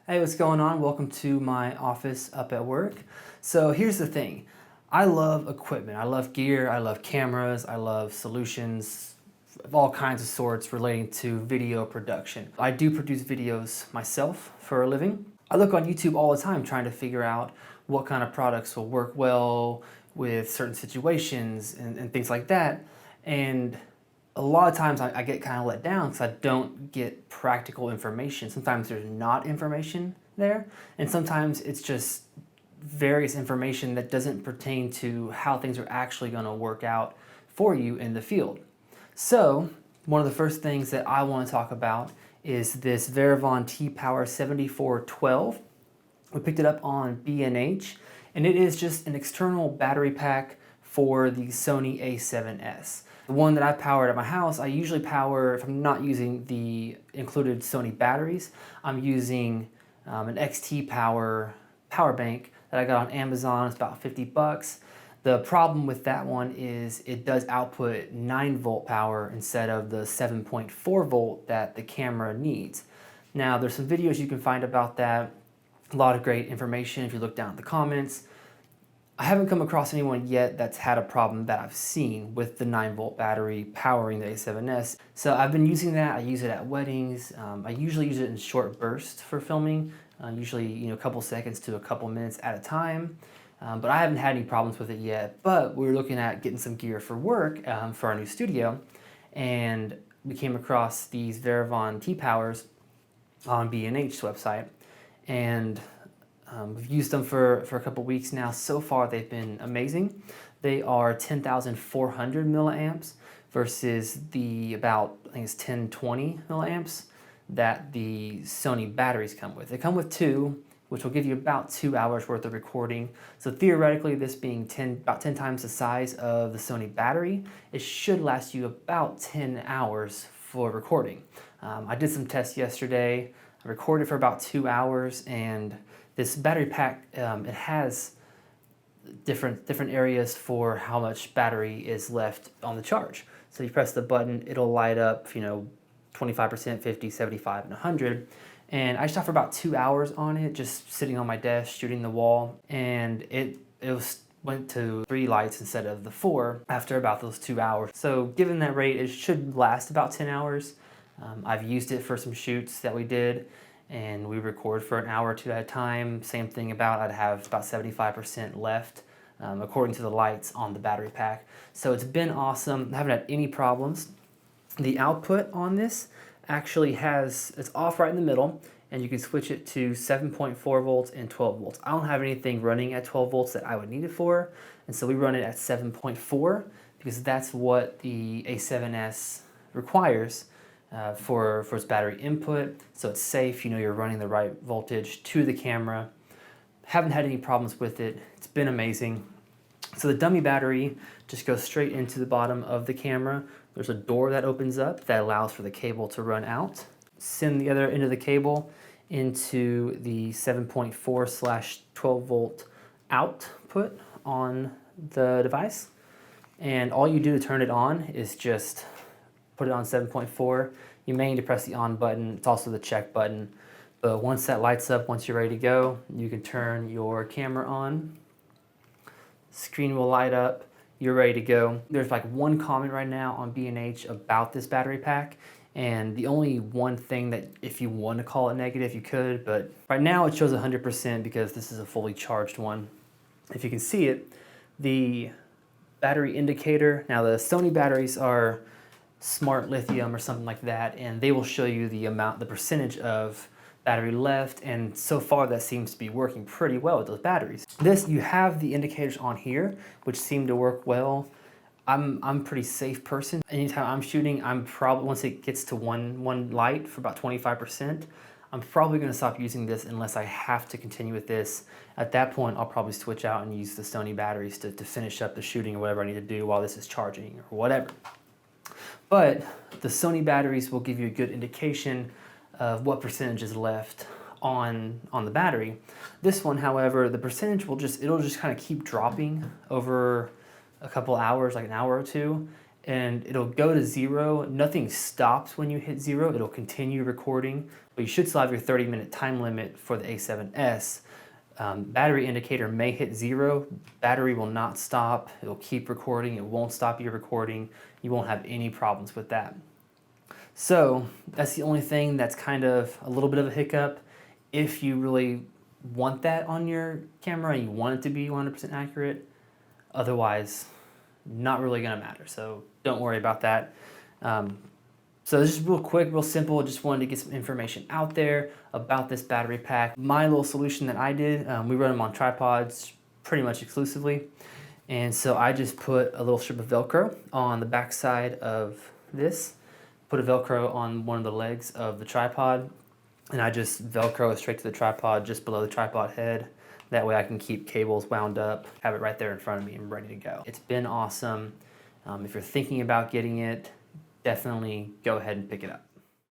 Hey, what's going on? Welcome to my office up at work. So here's the thing. I love equipment. I love gear. I love cameras. I love solutions of all kinds of sorts relating to video production. I do produce videos myself for a living. I look on YouTube all the time trying to figure out what kind of products will work well with certain situations and things like that. And a lot of times I get kind of let down because I don't get practical information. Sometimes there's not information there, and sometimes it's just various information that doesn't pertain to how things are actually going to work out for you in the field. So one of the first things that I want to talk about is this Varavon T-Power 7412. We picked it up on B&H, and it is just an external battery pack for the Sony a7s. The one that I powered at my house, I usually power, if I'm not using the included Sony batteries, I'm using an XT power bank that I got on Amazon. It's about 50 bucks. The problem with that one is it does output 9 volt power instead of the 7.4 volt that the camera needs. Now there's some videos you can find about that. A lot of great information if you look down in the comments. I haven't come across anyone yet that's had a problem that I've seen with the 9 volt battery powering the a7s. So I've been using that. I use it at weddings. I usually use it in short bursts for filming, usually a couple seconds to a couple minutes at a time. But I haven't had any problems with it yet. But we were looking at getting some gear for work for our new studio, and we came across these Varavon T-Powers on B&H's website, and we've used them for a couple weeks now. So far, they've been amazing. They are 10,400 milliamps versus the about, I think it's 1020 milliamps that the Sony batteries come with. They come with 2, which will give you about 2 hours worth of recording. So theoretically, this being about 10 times the size of the Sony battery, it should last you about 10 hours for recording. I did some tests yesterday. I recorded for about 2 hours, and this battery pack, it has different areas for how much battery is left on the charge. So you press the button, it'll light up, 25%, 50, 75, and 100. And I shot for about 2 hours on it, just sitting on my desk, shooting the wall, and it went to 3 lights instead of the 4 after about those 2 hours. So given that rate, it should last about 10 hours. I've used it for some shoots that we did, and we record for an hour or 2 at a time. Same thing I'd have about 75% left according to the lights on the battery pack. So it's been awesome. I haven't had any problems. The output on this actually it's off right in the middle, and you can switch it to 7.4 volts and 12 volts. I don't have anything running at 12 volts that I would need it for, and so we run it at 7.4 because that's what the A7S requires for its battery input, so it's safe. You're running the right voltage to the camera. Haven't had any problems with it. It's been amazing. So the dummy battery just goes straight into the bottom of the camera. There's a door that opens up that allows for the cable to run out. Send the other end of the cable into the 7.4/12 volt output on the device. And all you do to turn it on is just put it on 7.4. You may need to press the on button. It's also the check button. But once that lights up, once you're ready to go, you can turn your camera on. Screen will light up. You're ready to go. There's like one comment right now on B&H about this battery pack, and the only one thing that, if you want to call it negative, you could, but right now it shows 100% because this is a fully charged one. If you can see it, the battery indicator, now the Sony batteries are smart lithium or something like that, and they will show you the percentage of battery left, and so far that seems to be working pretty well with those batteries. You have the indicators on here, which seem to work well. I'm a pretty safe person. Anytime I'm shooting, I'm probably, once it gets to one light for about 25%, I'm probably going to stop using this unless I have to continue with this. At that point, I'll probably switch out and use the Sony batteries to finish up the shooting or whatever I need to do while this is charging or whatever. But the Sony batteries will give you a good indication of what percentage is left on the battery. This one, however, the percentage it'll just kind of keep dropping over a couple hours, like an hour or two, and it'll go to 0. Nothing stops when you hit 0. It'll continue recording, but you should still have your 30-minute time limit for the A7S. Battery indicator may hit 0. Battery will not stop. It'll keep recording. It won't stop your recording. You won't have any problems with that. So that's the only thing that's kind of a little bit of a hiccup. If you really want that on your camera and you want it to be 100% accurate, otherwise not really gonna matter. So don't worry about that. So this is real quick, real simple. Just wanted to get some information out there about this battery pack. My little solution that I did, we run them on tripods pretty much exclusively. And so I just put a little strip of Velcro on the back side of this, put a Velcro on one of the legs of the tripod, and I just Velcro it straight to the tripod just below the tripod head. That way I can keep cables wound up, have it right there in front of me and ready to go. It's been awesome. If you're thinking about getting it, definitely go ahead and pick it up.